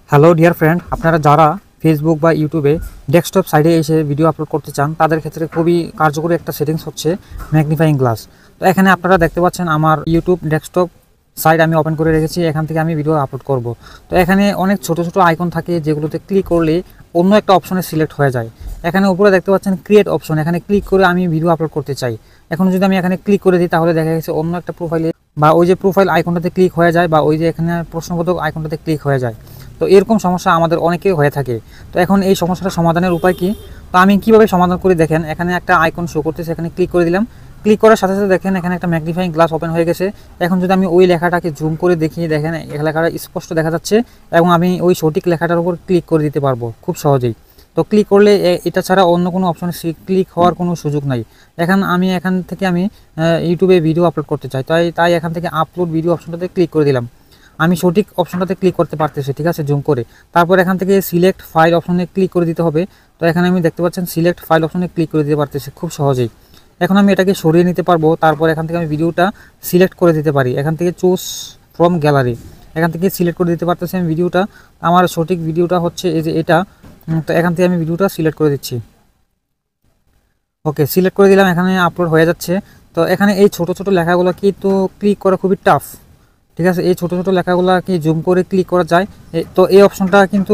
Hello dear friend, আপনারা যারা Facebook বা ইউটিউবে ডেস্কটপ সাইডে এসে ভিডিও আপলোড করতে চান তাদের ক্ষেত্রে খুবই কার্যকরী একটা সেটিংস হচ্ছে ম্যাগনিফাইং গ্লাস। তো এখানে আপনারা দেখতে পাচ্ছেন আমার ইউটিউব ডেস্কটপ সাইট আমি ওপেন করে রেখেছি, এখান থেকে আমি ভিডিও আপলোড করব। তো এখানে অনেক ছোট ছোট আইকন থাকে যেগুলোতে ক্লিক করলে অন্য একটা অপশনে সিলেক্ট হয়ে যায়। এখানে উপরে দেখতে পাচ্ছেন ক্রিয়েট অপশন, এখানে ক্লিক করে আমি ভিডিও আপলোড করতে চাই। এখন যদি আমি এখানে ক্লিক করে দিই তাহলে দেখা গেছে অন্য একটা প্রোফাইলে বা ওই যে প্রোফাইল আইকনটাতে ক্লিক হয়ে যায় বা ওই যে এখানে প্রশ্নবোধক আইকনটাতে ক্লিক হয়ে যায়। তো এরকম সমস্যা আমাদের অনেকেই হয়ে থাকে। তো এখন এই সমস্যাটা সমাধানের উপায় কি? তো আমি কিভাবে সমাধান করে দেখেন, এখানে একটা আইকন শো করতেছে, এখানে ক্লিক করে দিলাম। ক্লিক করার সাথে সাথে দেখেন এখানে একটা ম্যাগনিফাইং গ্লাস ওপেন হয়ে গেছে। এখন যদি আমি ওই লেখাটাকে জুম করে দেখি, দেখেন লেখাটা স্পষ্ট দেখা যাচ্ছে এবং আমি ওই সঠিক লেখাটার উপর ক্লিক করে দিতে পারবো খুব সহজেই। তো ক্লিক করলে এটা ছাড়া অন্য কোনো অপশনে ক্লিক হওয়ার কোনো সুযোগ নাই। এখান থেকে আমি ইউটিউবে ভিডিও আপলোড করতে চাই, তাই এখান থেকে আপলোড ভিডিও অপশনটাতে ক্লিক করে দিলাম। আমি সঠিক অপশনটাতে ক্লিক করতে পারতেছি, ঠিক আছে, জুম করে। তারপর এখান থেকে সিলেক্ট ফাইল অপশনে ক্লিক করে দিতে হবে। তো এখানে আমি দেখতে পাচ্ছেন সিলেক্ট ফাইল অপশনে ক্লিক করে দিতে পারতেছি খুব সহজেই। এখন আমি এটাকে সরিয়ে নিতে পারবো। তারপর এখান থেকে আমি ভিডিওটা সিলেক্ট করে দিতে পারি, এখান থেকে চুজ ফ্রম গ্যালারি, এখান থেকে সিলেক্ট করে দিতে পারতেছি আমি ভিডিওটা। আমার সঠিক ভিডিওটা হচ্ছে এই যে এটা। তো এখান থেকে আমি ভিডিওটা সিলেক্ট করে দিচ্ছি। ওকে, সিলেক্ট করে দিলাম, এখানে আপলোড হয়ে যাচ্ছে। তো এখানে এই ছোট ছোট লেখাগুলো কিন্তু ক্লিক করা খুবই টাফ, ঠিক আছে। এই ছোট ছোট লেখাগুলো কি জুম করে ক্লিক করা যায়? তো এই অপশনটা কিন্তু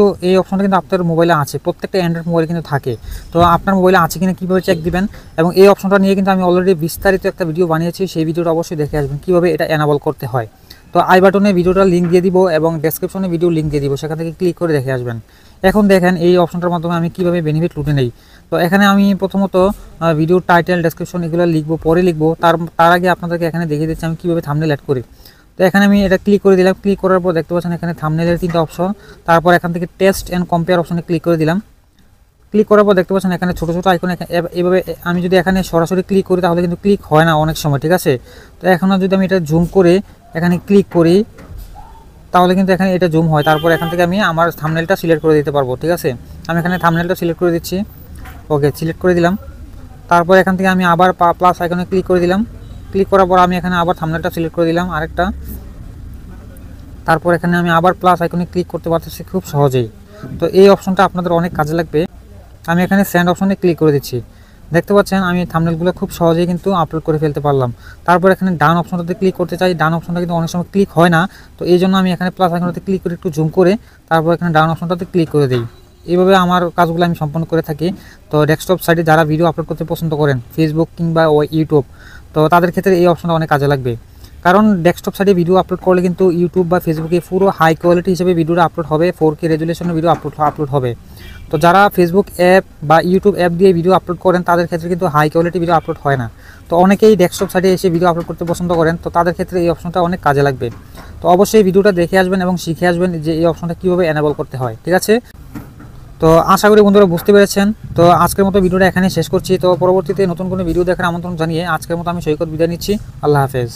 আপনার মোবাইলে আছে, প্রত্যেকটা অ্যান্ড্রয়েড মোবাইলে কিন্তু থাকে। তো আপনার মোবাইলে আছে কিনা কীভাবে চেক দিবেন? এবং এই অপশনটা নিয়ে কিন্তু আমি অলরেডি বিস্তারিত একটা ভিডিও বানিয়েছি, সেই ভিডিওটা অবশ্যই দেখে আসবেন কীভাবে এটা এনাবল করতে হয়। তো আই বাটনে ভিডিওটা লিঙ্ক দিয়ে দিব এবং ডেসক্রিপশনে ভিডিও লিঙ্ক দিয়ে দিব, সেখান থেকে ক্লিক করে দেখে আসবেন। এখন দেখেন এই অপশনটার মাধ্যমে আমি কীভাবে বেনিফিট লুটে নেই। তো এখানে আমি প্রথমত ভিডিও টাইটেল, ডেসক্রিপশন এগুলো লিখবো, পরে লিখবো। তার আগে আপনাদেরকে এখানে দেখিয়ে দিচ্ছি আমি কীভাবে থাম্বনেল অ্যাড করি। তো এখানে আমি এটা ক্লিক করে দিলাম। ক্লিক করার পর দেখতে পাচ্ছেন এখানে থাম্বনেলের 3টা অপশন। তারপর এখান থেকে টেস্ট অ্যান্ড কম্পেয়ার অপশনে ক্লিক করে দিলাম। ক্লিক করার পর দেখতে পাচ্ছেন এখানে ছোটো ছোটো আইকন। এভাবে আমি যদি এখানে সরাসরি ক্লিক করি তাহলে কিন্তু ক্লিক হয় না অনেক সময়, ঠিক আছে। তো এখন যদি আমি এটা জুম করে এখানে ক্লিক করি তাহলে কিন্তু এখানে এটা জুম হয়। তারপর এখান থেকে আমি আমার থাম্বনেলটা সিলেক্ট করে দিতে পারবো, ঠিক আছে। আমি এখানে থাম্বনেলটা সিলেক্ট করে দিচ্ছি। ওকে, সিলেক্ট করে দিলাম। তারপর এখান থেকে আমি আবার প্লাস আইকনে ক্লিক করে দিলাম। ক্লিক করার পর আমি এখানে আবার থাম্বনেলটা সিলেক্ট করে দিলাম আরেকটা। তারপর এখানে আমি আবার প্লাস আইকনে ক্লিক করতে পারতেছি খুব সহজেই। তো এই অপশনটা আপনাদের অনেক কাজে লাগবে। আমি এখানে সেন্ড অপশনে ক্লিক করে দিচ্ছি। দেখতে পাচ্ছেন আমি থাম্বনেলগুলো খুব সহজেই কিন্তু আপলোড করে ফেলতে পারলাম। তারপর এখানে ডান অপশনটাতে ক্লিক করতে চাই, ডান অপশনটা কিন্তু অনেক সময় ক্লিক হয় না। তো এই জন্য আমি এখানে প্লাস আইকনটাতে ক্লিক করে একটু জুম করে তারপর এখানে ডান অপশনটাতে ক্লিক করে দিই। এইভাবে আমার কাজগুলো আমি সম্পন্ন করে থাকি। তো ডেস্কটপ সাইটে যারা ভিডিও আপলোড করতে পছন্দ করেন, ফেসবুক কিংবা ইউটিউব, তো তাদের ক্ষেত্রে এই অপশনটা অনেক কাজে লাগবে। কারণ ডেস্কটপ সাইটে ভিডিও আপলোড করলে কিন্তু ইউটিউব বা ফেসবুকে পুরো হাই কোয়ালিটি হিসেবে ভিডিওটা আপলোড হবে, 4K রেজুলেশনের ভিডিও আপলোড হবে। তো যারা ফেসবুক অ্যাপ বা ইউটিউব অ্যাপ দিয়ে ভিডিও আপলোড করেন তাদের ক্ষেত্রে কিন্তু হাই কোয়ালিটি ভিডিও আপলোড হয় না। তো অনেকেই ডেস্কটপ সাইটে এসে ভিডিও আপলোড করতে পছন্দ করেন, তো তাদের ক্ষেত্রে এই অপশনটা অনেক কাজে লাগবে। তো অবশ্যই ভিডিওটা দেখে আসবেন এবং শিখে আসবেন যে এই অপশনটা কীভাবে এনেবল করতে হয়, ঠিক আছে। তো আশা করি বন্ধুরা বুঝতে পেরেছেন। তো আজকের মতো ভিডিওটা এখানে শেষ করছি। তো পরবর্তীতে নতুন কোনো ভিডিও দেখার আমন্ত্রণ জানিয়ে আজকের মতো আমি সৈকত বিদায় নিচ্ছি। আল্লাহ হাফেজ।